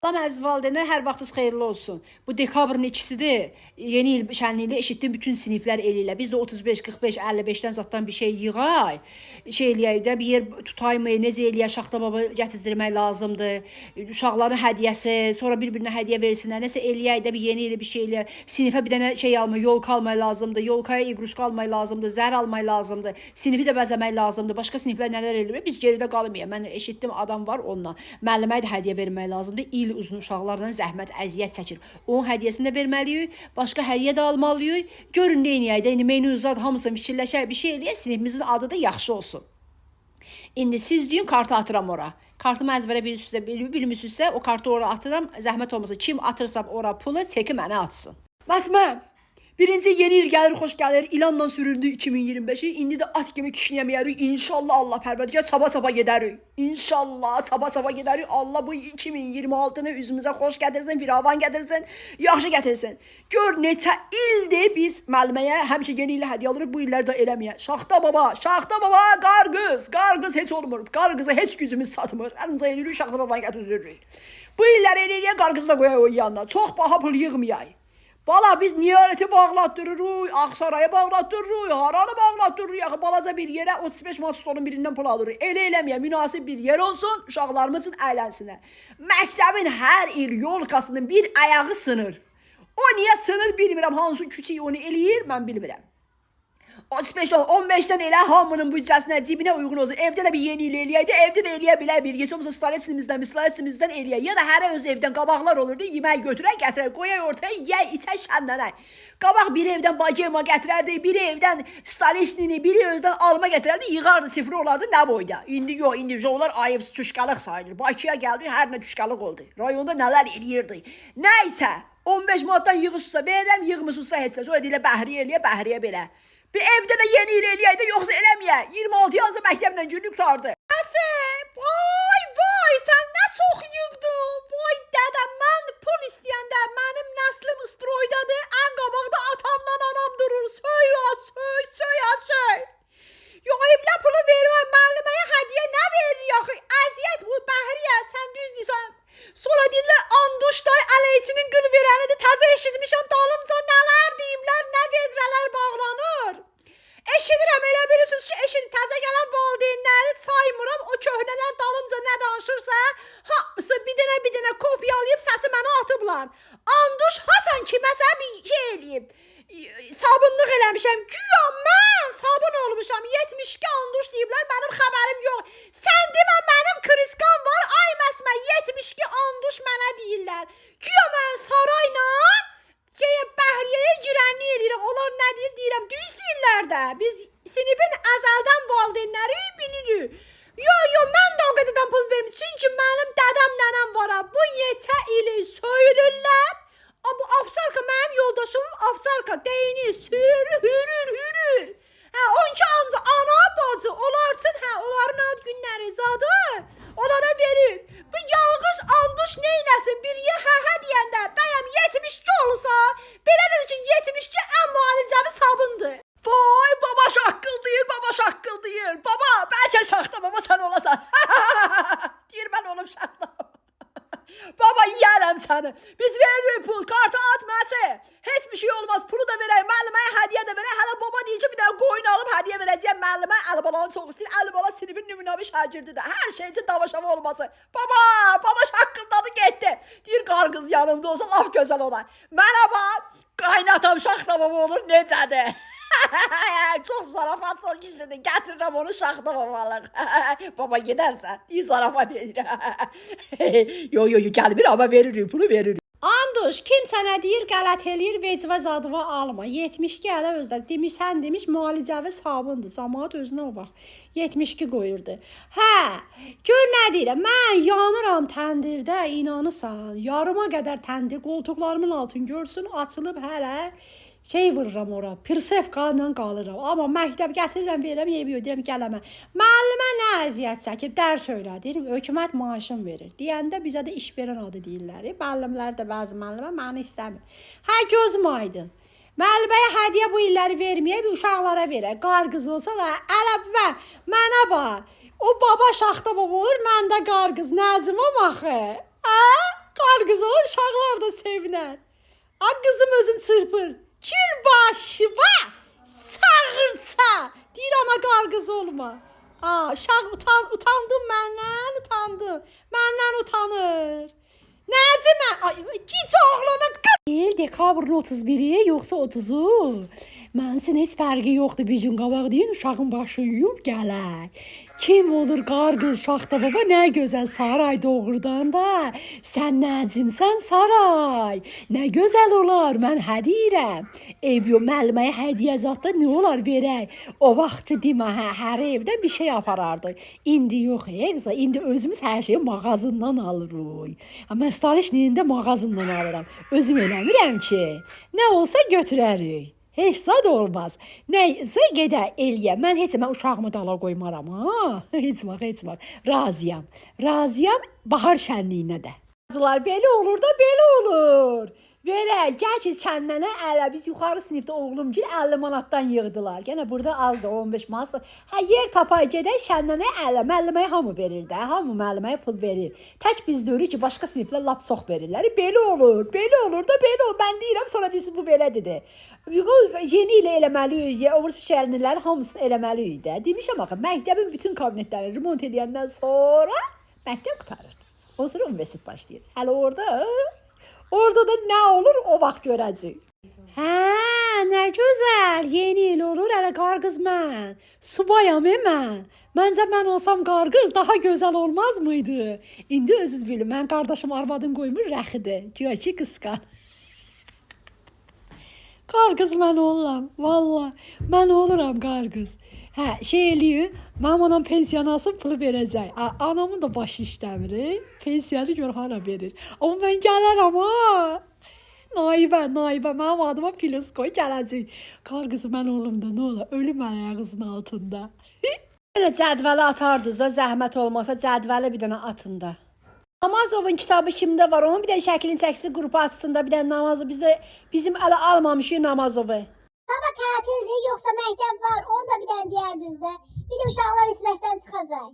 Salam əziz valideynlər, hər vaxtınız xeyirli olsun. Bu dekabrın 2-sidir. Yeni il şənliyində eşitdim bütün siniflər eləyirlər. Biz də 35, 45, 55-dən zatdan bir şey yığay. Şey eləyək də, bir yer tutaymı, necə eləyək, şaxta baba gətizdirmək lazımdır. Uşaqların hədiyyəsi, sonra bir-birinə hədiyyə versinlər. Nəsə eləyək də, bir yeni ili bir şey eləyək. Sinifə bir dənə şey almaq, yolka almaq lazımdır. Yolkaya iqruşka almaq lazımdır, zər almaq lazımdır. Sinifi də bəzəmək lazımdır. Başqa siniflər nələr eləyir? Biz geridə qalmayaq. Mən eşitdim adam var onunla. Müəllimə də hədiyyə vermək lazımdır. İl uzun uşaqlarla zəhmət, əziyyət çəkir. Onun hədiyyəsini də verməliyik, başqa hədiyyə də almalıyıq. Görün nə edək də, indi menü zad hamısını fikirləşək, bir şey eləyək, sinifimizin adı da yaxşı olsun. İndi siz deyin, kartı atıram ora. Kartımı əzbərə bilmirsizsə, o kartı ora atıram. Zəhmət olmasa kim atırsam ora pulu, çeki mənə atsın. Məsmə, birinci yeni il gəlir, xoş gəlir. İlanla sürüldü 2025-i. İndi də at kimi kişnəməyərik. İnşallah Allah pərvərdigər çaba-çaba gedərik. İnşallah çaba-çaba gedərik. Allah bu 2026-nı üzümüzə xoş gətirsin, firavan gətirsin, yaxşı gətirsin. Gör neçə ildir biz müəlliməyə həmişə yeni ilə hədiyyə alırıq, bu illər də eləməyək. Şaxta baba, qarqız heç olmur. Qarqıza heç gücümüz çatmır. Əlimizə eləyirik, şaxta babanı gətiririk. Bu illər eləyək, qarqızı da qoyaq o yanına. Çox baha pul yığmayaq. Bala biz Niyareti bağlattırırıq, Aksaray'a bağlattırırıq, Haranı bağlattırırıq. Axı balaca bir yerə 35 manat stolun birindən pul alırıq. Elə eləməyə münasib bir yer olsun, uşaqlarımız üçün əylənsinlər. Məktəbin hər il yolkasının bir ayağı sınır. O niyə sınır bilmirəm, hansı küçük onu eləyir, mən bilmirəm. 35'ten 15'ten elə hamının büdcəsinə, cibinə uyğun olsun. Evdə də bir yeni il eləyək də, evdə də eləyə bilər bir. Heç olmasa stoletimizdən eləyək. Ya da hərə öz evdən qabaqlar olurdu. Yemək götürək, gətirək, qoyaq ortaya, yeyək, içək, şənlənək. Qabaq bir evdən bagema gətirərdi, biri evdən stoleçnini, biri özdən alma gətirərdi, yığardı, sifri olardı, nə boyda. İndi yox, indi onlar ayıb tüşqalıq sayılır. Bakıya gəldi, hər nə tüşqalıq oldu. Rayonda nələr eləyirdi. Nəysə, 15 manatdan yığısızsa verirəm, yığmısızsa heçsə. Sonra deyilə bəhriyə belə. Bir evdə də yeni il eləyək də, yoxsa eləməyək. 26 yanca məktəblə günlük tutardı. Əsəb, vay, sən nə çox yığdın. Vay dədəm, mən pul istəyəndə mənim nəslim istroydadır. Ən qabaqda atamla anam durur. Söy. Yox, evlə pulu verməm, müəlliməyə hədiyyə nə verir yaxı? Əziyyət bu, bəhriyə, sən düz deyirsən. Sonra deyirlər, Anduşday əleyçinin qıl verənidir, təzə eşitmişəm, dalımca nələr deyiblər, nə vedrələr bağlanır. Eşidirəm, elə bilirsiniz ki, təzə gələn valideynləri saymıram, o köhnələr dalımca nə danışırsa, hamısı bir dənə kopyalayıb səsi mənə atıblar. Anduş haçan kiməsə bir şey eləyib, sabunluq eləmişəm, güya mən sabun olmuşam, 72 anduş deyiblər, mənim xəbərim yox. Sən demə, mənim kriskam var, ay məsmə, 72 anduş mənə deyirlər. Güya mən sarayla Bəhriyəyə girənli eləyirəm, onlar nə deyirəm, düz deyirlər də. Biz sinifin əzəldən valideynləri bilirik. Yo, mən də o qədərdən pul verməyim, çünki mənim dədəm nənəm var, bu neçə ili söyürürlər. Bu afçarka, mənim yoldaşımın afçarka deyini hürür. 12 anca ana, bacı, onlar üçün, onların ad günləri zadı, onlara verir. Bu yalqız anduş neynəsin, biriyə hə deyəndə, bəyəm 72 olsa, belədir ki, 72 ən müalicəvi sabundur. Vay, baba şaqqıl deyir. Baba, bəlkə şaxta baba sən olasan. Deyir, mən olum şaxta baba. Baba, yiyərəm səni. Biz veririk pul, kartı atməsə. Heç bir şey olmaz, pulu da verək, müəlliməyə hədiyyə də verək. Hələ baba deyir ki, bir dənə qoyun alıb hədiyyə verəcəyəm müəllimə. Əlibalanı çox istəyir, Əlibala sinifin nümunəvi şagirdidir də. Hər şey üçün davaşava olması. Baba şaqqıldadı getdi. Deyir, qarqız yanımda olsa laf gözəl olar. Mənə qaynatam şaxta baba olur, necədir? Çox zarafat, çox kişidir. Gətirirəm onu şaxta babalıq. Baba gedərsən, iyi zarafat edir. Yo, gəlmir, amma veririk, pulu veririk. Anduş, kim sənə deyir, qələt eləyir, vecvə zadıva alma. 72 ələ özlər. Demiş, müalicəvi sabundur. Camaat özünə o bax. 72 qoyurdu. Gör nə deyirəm, mən yanıram təndirdə, inanırsan. Yarıma qədər təndir, qoltuqlarımın altını görsün, açılıb hələ. Vururam ora, pirsevka ilə qalıram. Amma məktəb gətirirəm, verirəm, yemək deyirəm, gələmə. Müəllimə nə əziyyət çəkib, dərs söylədir, hökumət maaşın verir. Deyəndə bizə də iş verən adı deyirlər. Müəllimlər də bəzi müəllimə məni istəmir. Gözüm aydın. Müəlliməyə hədiyyə bu illəri verməyək, bir uşaqlara verək. Qarqız olsa da, ələbbə, mənə bax. O baba şaxta baba olur, məndə qarqız, Nəciməm axı. qarqız olan uşaqlar da sevinər. Ay qızım özün çırpır. Kül başı va. Sağırça. Deyir ana qarqız olma. Uşaq utandım məndən, utandım. Məndən utanır. Nəzimə, git oğlana qız. Dekabrın 31-i yoxsa 30-u? Mənim üçün heç fərqi yoxdur. Bir gün qabaq deyin, uşağın başı yuyub gələk. Kim olur qarqız Şaxta baba, nə gözəl saray doğrudan da. Sən Nəzimsən saray. Nə gözəl olar, mən hədiyirəm. Eybiyo müəlliməyə hədiyə zatda nə olar verək. O vaxt demə, hər evdə bir şey aparardıq. İndi yox, qıza, indi özümüz hər şeyi mağazından alırıq. Mən stalişniyində mağazından alıram. Özüm eləmirəm ki. Nə olsa götürərik. Heç zad olmaz. Nəysə gedə eləyə. Mən uşağımı dala qoymaram ha. Heç vaxt. Razıyam. Razıyam bahar şənliyinə də. Qızlar belə olur da belə olur. Verək, gəl ki kəndənə ələ. Biz yuxarı sinifdə oğlumgil 50 manatdan yığdılar. Yenə burada azdır 15 manat. Yer tapay gedək kəndənə ələ. Müəlliməyə hamı verir də. Hamı müəlliməyə pul verir. Tək biz deyirik ki, başqa siniflər lap çox verirlər. Belə olur da belə olur. Mən deyirəm, sonra deyirsən bu belə dedi. Yeni ilə eləməliyik. Ovrisi şəhərlilərin hamısını eləməliyik də. Demişəm axı, məktəbin bütün kabinetlərini remont edəndən sonra məktəb qutarır. O sonra universitet başlayır. Hələ orada da nə olur, o vaxt görəcək. Hə, nə gözəl. Yeni il olur, hələ qarqız mən. Subayam mən. Məncə mən olsam qarqız daha gözəl olmaz mıydı? İndi özünüz bilin, mən qardaşım arvadım qoymur rəxidir. Güya ki, qısqan. Qarqız mən oluram, valla. Mən oluram qarqız. Hə, eləyir, mənim anam pensiyanı alsın, pulu verəcək. Anamın da başı işləmir, pensiyanı gör hara verir. Amma mən gələrəm ha. Naibə, mənim adıma plus qoy, gələcək. Qarqızı mən olum da, nə olar, ölüm ayağınızın altında. Belə cədvəli atardınız da, zəhmət olmasa cədvəli bir dənə atında. Namazovun kitabı kimdə var? Onun bir dənə şəklini çəksin, qrupu açsın da, bir dənə Namazov. Bizim ələ almamışıq Namazovu. Sabah tətildir, yoxsa məktəb var, onu da bir dənə deyərdiniz də. Bir də uşaqlar isməkdən çıxacaq.